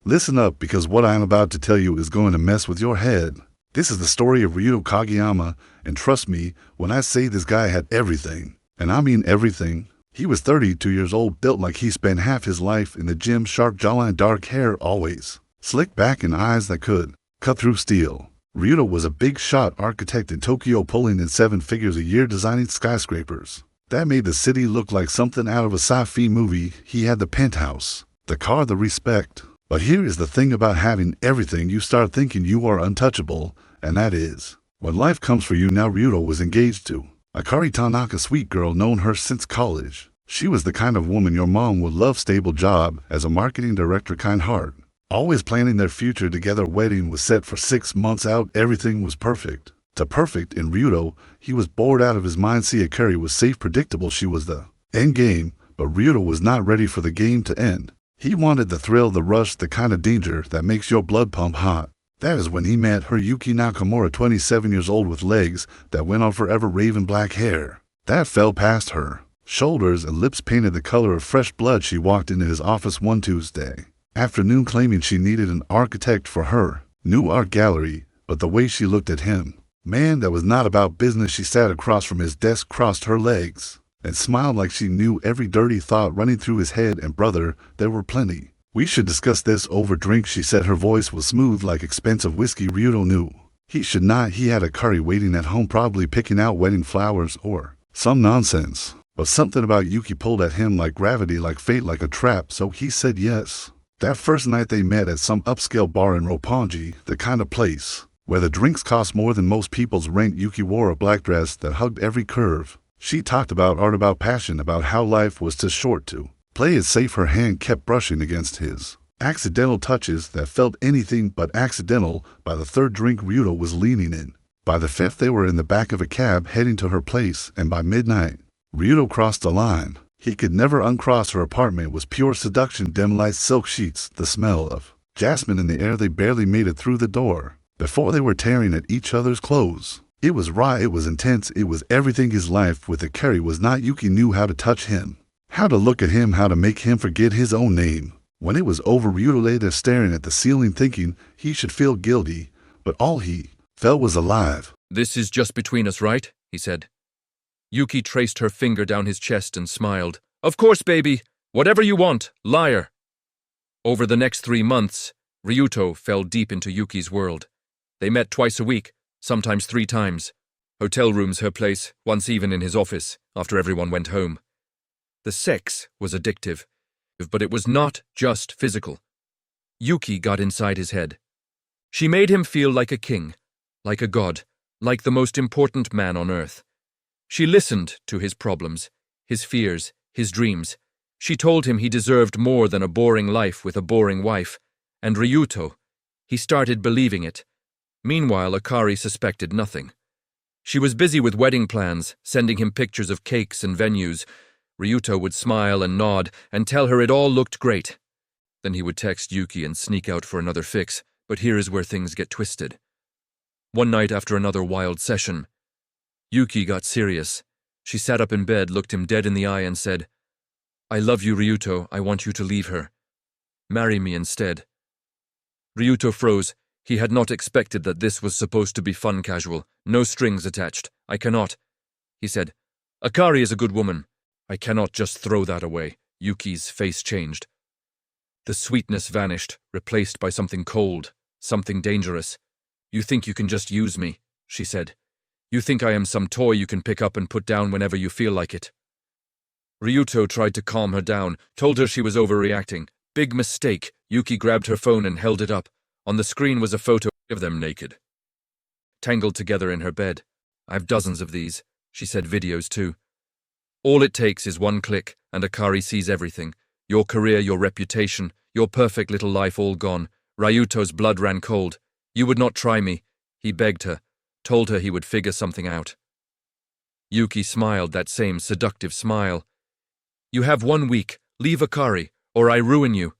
Listen up, because what I am about to tell you is going to mess with your head. This is the story of Ryuto Kageyama, and trust me when I say this guy had everything. And I mean everything. He was 32 years old, built like he spent half his life in the gym, sharp jawline, dark hair always, slick back and eyes that could cut through steel. Ryuto was a big shot architect in Tokyo, pulling in 7 figures a year designing skyscrapers. That made the city look like something out of a sci-fi movie. He had the penthouse, the car, the respect. But here is the thing about having everything: you start thinking you are untouchable, and that is when life comes for you. Now Ryuto was engaged to Akari Tanaka, sweet girl, known her since college. She was the kind of woman your mom would love, stable job as a marketing director, kind heart, always planning their future together. Wedding was set for 6 months out. Everything was perfect. To perfect in Ryuto, he was bored out of his mind. See, Akari was safe, predictable. She was the end game, but Ryuto was not ready for the game to end. He wanted the thrill, the rush, the kind of danger that makes your blood pump hot. That is when he met her, Yuki Nakamura, 27 years old, with legs that went on forever, raven black hair that fell past her shoulders and lips painted the color of fresh blood. She walked into his office one Tuesday afternoon claiming she needed an architect for her new art gallery, but the way she looked at him, man, that was not about business. She sat across from his desk, crossed her legs, and smiled like she knew every dirty thought running through his head. And brother, there were plenty. We should discuss this over drinks, she said. Her voice was smooth like expensive whiskey. Ryuto knew he should not. He had Akari waiting at home, probably picking out wedding flowers or some nonsense. But something about Yuki pulled at him like gravity, like fate, like a trap, so he said yes. That first night they met at some upscale bar in Roppongi, the kind of place where the drinks cost more than most people's rent. Yuki wore a black dress that hugged every curve. She talked about art, about passion, about how life was too short to play it safe. Her hand kept brushing against his accidental touches that felt anything but accidental. By the 3rd drink, Ryuto was leaning in. By the 5th, they were in the back of a cab heading to her place, and by midnight, Ryuto crossed the line. He could never uncross. Her apartment was pure seduction, dim lights, silk sheets, the smell of jasmine in the air. They barely made it through the door before they were tearing at each other's clothes. It was raw, it was intense, it was everything. His life with Akari was not. Yuki knew how to touch him, how to look at him, how to make him forget his own name. When it was over, Ryuto lay there staring at the ceiling, thinking he should feel guilty, but all he felt was alive. "This is just between us, right?" he said. Yuki traced her finger down his chest and smiled. "Of course, baby. Whatever you want, liar." Over the next 3 months, Ryuto fell deep into Yuki's world. They met twice a week, sometimes 3 times. Hotel rooms, her place, once even in his office, after everyone went home. The sex was addictive, but it was not just physical. Yuki got inside his head. She made him feel like a king, like a god, like the most important man on earth. She listened to his problems, his fears, his dreams. She told him he deserved more than a boring life with a boring wife. And Ryuto, he started believing it. Meanwhile, Akari suspected nothing. She was busy with wedding plans, sending him pictures of cakes and venues. Ryuto would smile and nod and tell her it all looked great. Then he would text Yuki and sneak out for another fix. But here is where things get twisted. One night after another wild session, Yuki got serious. She sat up in bed, looked him dead in the eye and said, "I love you, Ryuto. I want you to leave her. Marry me instead." Ryuto froze. He had not expected that this was supposed to be fun, casual, no strings attached. "I cannot," he said. "Akari is a good woman. I cannot just throw that away." Yuki's face changed. The sweetness vanished, replaced by something cold, something dangerous. "You think you can just use me," she said. "You think I am some toy you can pick up and put down whenever you feel like it." Ryuto tried to calm her down, told her she was overreacting. Big mistake. Yuki grabbed her phone and held it up. On the screen was a photo of them naked, tangled together in her bed. "I've dozens of these," she said, "videos too. All it takes is one click, and Akari sees everything. Your career, your reputation, your perfect little life all gone." Ryuto's blood ran cold. "You would not try me," he begged her, told her he would figure something out. Yuki smiled, that same seductive smile. "You have 1 week. Leave Akari, or I ruin you."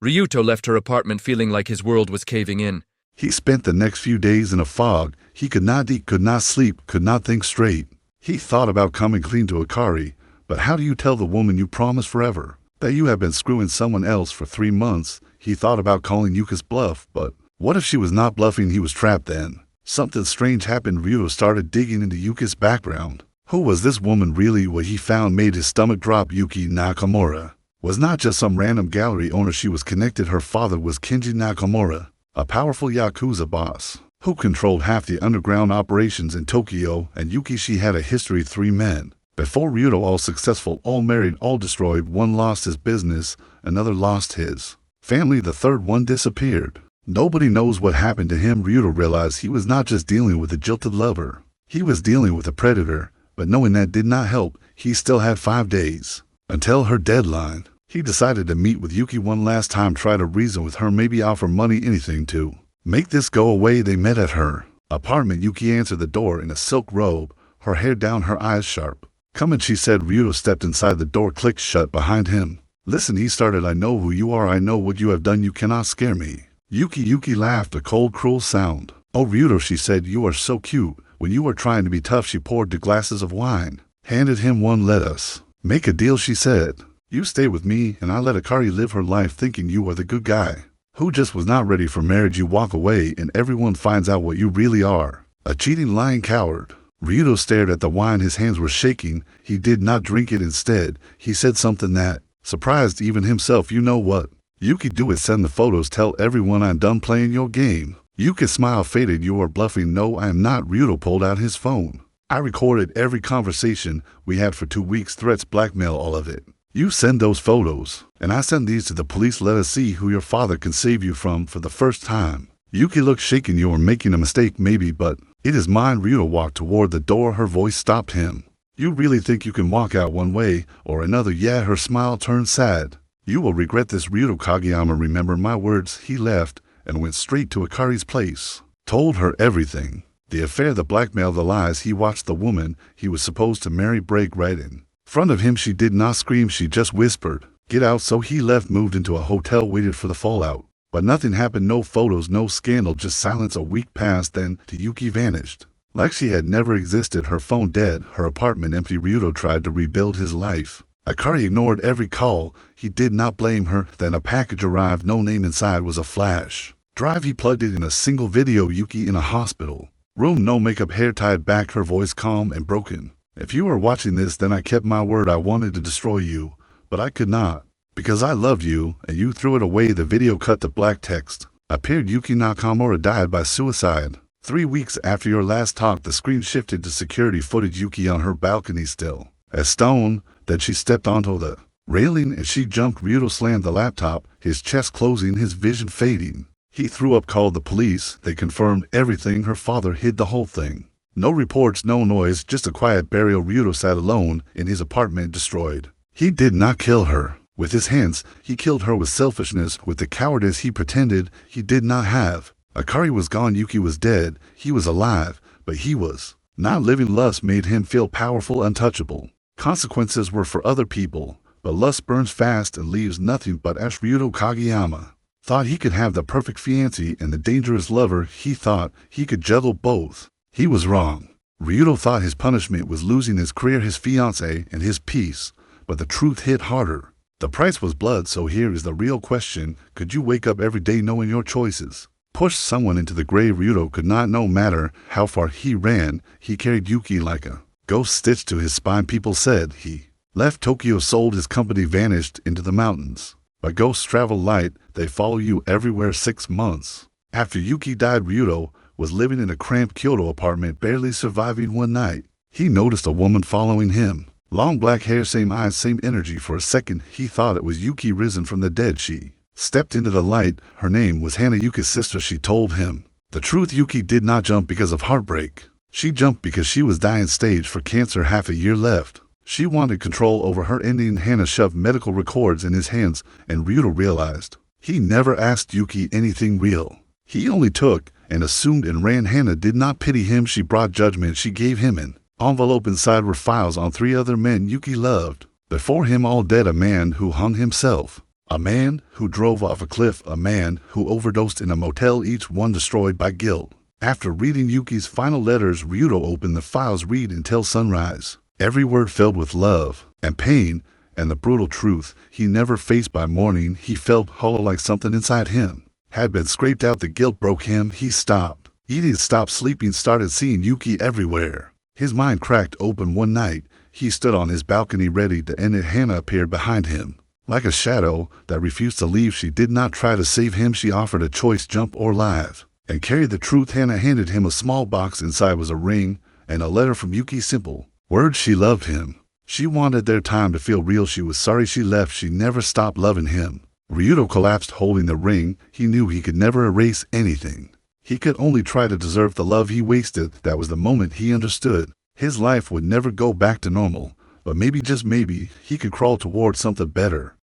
Ryuto left her apartment feeling like his world was caving in. He spent the next few days in a fog. He could not eat, could not sleep, could not think straight. He thought about coming clean to Akari, but how do you tell the woman you promised forever that you have been screwing someone else for 3 months? He thought about calling Yuki's bluff, but what if she was not bluffing? He was trapped then. Something strange happened. Ryuto started digging into Yuki's background. Who was this woman really? What he found made his stomach drop. Yuki Nakamura was not just some random gallery owner. She was connected. Her father was Kenji Nakamura, a powerful Yakuza boss who controlled half the underground operations in Tokyo, and Yuki, she had a history. 3 men before Ryuto, all successful, all married, all destroyed. One lost his business, another lost his family, the third one disappeared. Nobody knows what happened to him. Ryuto realized he was not just dealing with a jilted lover. He was dealing with a predator, but knowing that did not help. He still had 5 days until her deadline. He decided to meet with Yuki one last time, try to reason with her, maybe offer money, anything to make this go away. They met at her apartment. Yuki answered the door in a silk robe, her hair down, her eyes sharp. "Come in," she said. Ryuto stepped inside. The door clicked shut behind him. "Listen," he started, "I know who you are. I know what you have done. You cannot scare me." Yuki laughed, a cold, cruel sound. "Oh, Ryuto," she said, "you are so cute." When you were trying to be tough, she poured 2 glasses of wine, handed him one. "Let us make a deal," she said. "You stay with me, and I let Akari live her life thinking you are the good guy who just was not ready for marriage. You walk away, and everyone finds out what you really are, a cheating, lying coward." Ryuto stared at the wine. His hands were shaking. He did not drink it. Instead, he said something that surprised even himself. "You know what? Yuki, do it. Send the photos. Tell everyone I'm done playing your game." Yuki's smile faded. "You are bluffing." "No, I am not." Ryuto pulled out his phone. "I recorded every conversation we had for 2 weeks. Threats, blackmail, all of it. You send those photos, and I send these to the police. Let us see who your father can save you from for the first time." Yuki looked shaken. "You are making a mistake, maybe, but it is mine." Ryuto walked toward the door. Her voice stopped him. "You really think you can walk out one way or another?" "Yeah." Her smile turned sad. "You will regret this." Ryuto Kageyama, remember my words. He left and went straight to Akari's place. Told her everything. The affair, the blackmail, the lies. He watched the woman he was supposed to marry break right in front of him. She did not scream. She just whispered, "Get out." So he left, moved into a hotel, waited for the fallout. But nothing happened. No photos, no scandal, just silence. A week passed, then Yuki vanished like she had never existed. Her phone dead, her apartment empty. Ryuto tried to rebuild his life. Akari ignored every call. He did not blame her. Then a package arrived. No name inside, was a flash drive. He plugged it in. A single video. Yuki in a hospital room, no makeup, hair tied back, her voice calm and broken. "If you are watching this, then I kept my word. I wanted to destroy you, but I could not, because I loved you, and you threw it away." The video cut to black text appeared. "Yuki Nakamura died by suicide 3 weeks after your last talk." The screen shifted to security footage. Yuki on her balcony, still as stone. Then she stepped onto the railing and she jumped. Ryuto slammed the laptop, his chest closing, his vision fading. He threw up, called the police. They confirmed everything. Her father hid the whole thing. No reports, no noise, just a quiet burial. Ryuto sat alone in his apartment, destroyed. He did not kill her with his hands. He killed her with selfishness, with the cowardice he pretended he did not have. Akari was gone. Yuki was dead. He was alive, but he was not living. Lust made him feel powerful, untouchable. Consequences were for other people, but lust burns fast and leaves nothing but ash. Ryuto Kageyama thought he could have the perfect fiancé and the dangerous lover. He thought he could juggle both. He was wrong. Ryuto thought his punishment was losing his career, his fiancé, and his peace, but the truth hit harder. The price was blood. So here is the real question. Could you wake up every day knowing your choices pushed someone into the grave? Ryuto could not. No matter how far he ran, he carried Yuki like a ghost stitched to his spine. People said he left Tokyo, sold his company, vanished into the mountains. But ghosts travel light. They follow you everywhere. 6 months after Yuki died, Ryuto was living in a cramped Kyoto apartment, barely surviving. One night, he noticed a woman following him. Long black hair, same eyes, same energy. For a second, he thought it was Yuki risen from the dead. She stepped into the light. Her name was Hana, Yuki's sister. She told him the truth. Yuki did not jump because of heartbreak. She jumped because she was dying, stage 4 cancer, half a year left. She wanted control over her ending. Hana shoved medical records in his hands, and Ryuto realized he never asked Yuki anything real. He only took and assumed and ran. Hana did not pity him. She brought judgment. She gave him an envelope. Inside were files on 3 other men Yuki loved. Before him, all dead. A man who hung himself. A man who drove off a cliff. A man who overdosed in a motel. Each one destroyed by guilt. After reading Yuki's final letters, Ryuto opened the files. Read until sunrise. Every word filled with love and pain And the brutal truth he never faced by morning, he felt hollow, like something inside him had been scraped out. The guilt broke him. He stopped eating, stopped sleeping, started seeing Yuki everywhere. His mind cracked open one night. He stood on his balcony ready to end it. Hannah appeared behind him, like a shadow that refused to leave. She did not try to save him. She offered a choice, jump or live, and carried the truth. Hannah handed him a small box. Inside was a ring and a letter from Yuki. Simple words. She loved him. She wanted their time to feel real. She was sorry she left. She never stopped loving him. Ryuto collapsed, holding the ring. He knew he could never erase anything. He could only try to deserve the love he wasted. That was the moment he understood. His life would never go back to normal, but maybe, just maybe, he could crawl toward something better.